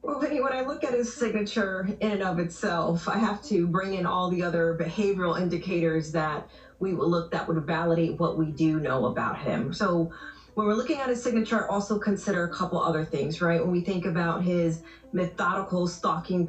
Well, Vinny, when I look at his signature in and of itself, I have to bring in all the other behavioral indicators that we will look that would validate what we do know about him. So when we're looking at his signature, also consider a couple other things, right? When we think about his methodical stalking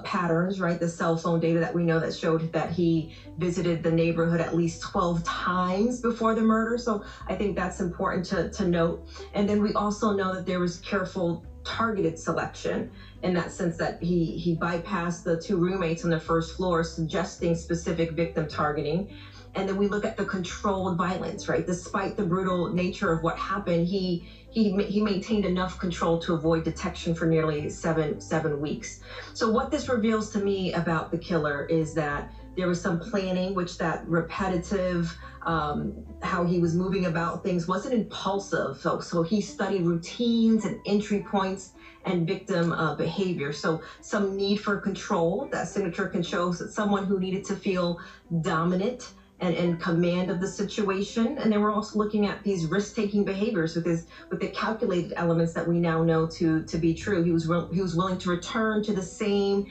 patterns, right? The cell phone data that we know that showed that he visited the neighborhood at least 12 times before the murder. So I think that's important to note. And then we also know that there was careful targeted selection in that sense that he bypassed the two roommates on the first floor, suggesting specific victim targeting. And then we look at the controlled violence, right? Despite the brutal nature of what happened, he maintained enough control to avoid detection for nearly seven weeks. So what this reveals to me about the killer is that there was some planning, which that repetitive, how he was moving about things wasn't impulsive. So he studied routines and entry points and victim behavior. So some need for control. That signature can show that someone who needed to feel dominant and in command of the situation. And then we're also looking at these risk-taking behaviors with the calculated elements that we now know to be true. He was willing to return to the same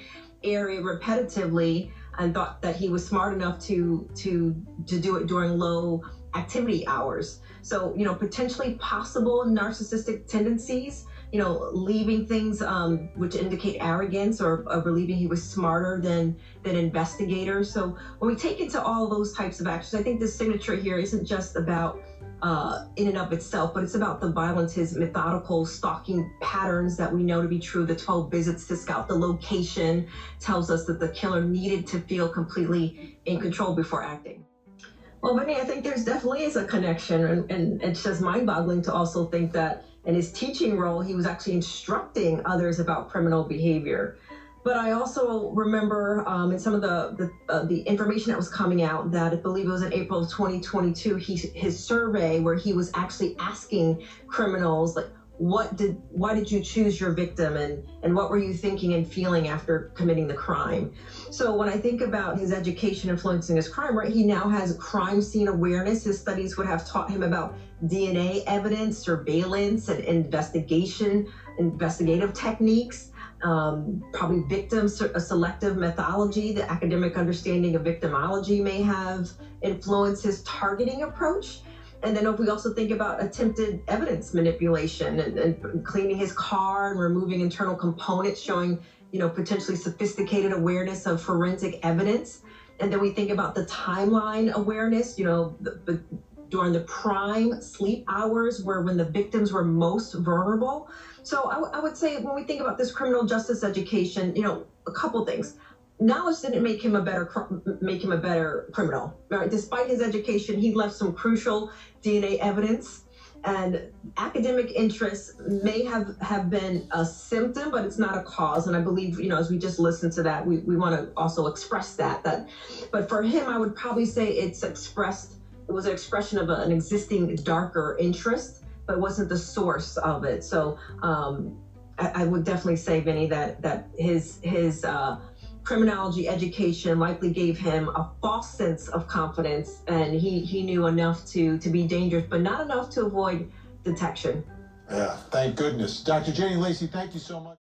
area repetitively and thought that he was smart enough to do it during low activity hours. So, potentially possible narcissistic tendencies, leaving things which indicate arrogance or believing he was smarter than investigators. So when we take into all those types of actions, I think this signature here isn't just about in and of itself, but it's about the violence, his methodical stalking patterns that we know to be true. The 12 visits to scout the location tells us that the killer needed to feel completely in control before acting. Well, Whitney, I think there's definitely is a connection, and it's just mind-boggling to also think that in his teaching role, he was actually instructing others about criminal behavior. But I also remember in some of the information that was coming out that I believe it was in April of 2022, his survey where he was actually asking criminals like, why did you choose your victim and what were you thinking and feeling after committing the crime? So when I think about his education influencing his crime, right, he now has crime scene awareness. His studies would have taught him about DNA evidence, surveillance, and investigative techniques, probably victim selective methodology. The academic understanding of victimology may have influenced his targeting approach. And then if we also think about attempted evidence manipulation and cleaning his car and removing internal components, showing, potentially sophisticated awareness of forensic evidence. And then we think about the timeline awareness, during the prime sleep hours when the victims were most vulnerable. So I would say when we think about this criminal justice education, a couple things. Knowledge didn't make him a better criminal. Right? Despite his education, he left some crucial DNA evidence, and academic interests may have been a symptom, but it's not a cause. And I believe, as we just listened to that, we want to also express that. But for him, I would probably say it was an expression of an existing darker interest, but it wasn't the source of it. So I would definitely say, Vinny, that his criminology education likely gave him a false sense of confidence, and he knew enough to be dangerous, but not enough to avoid detection. Yeah, thank goodness. Dr. Janie Lacy, thank you so much.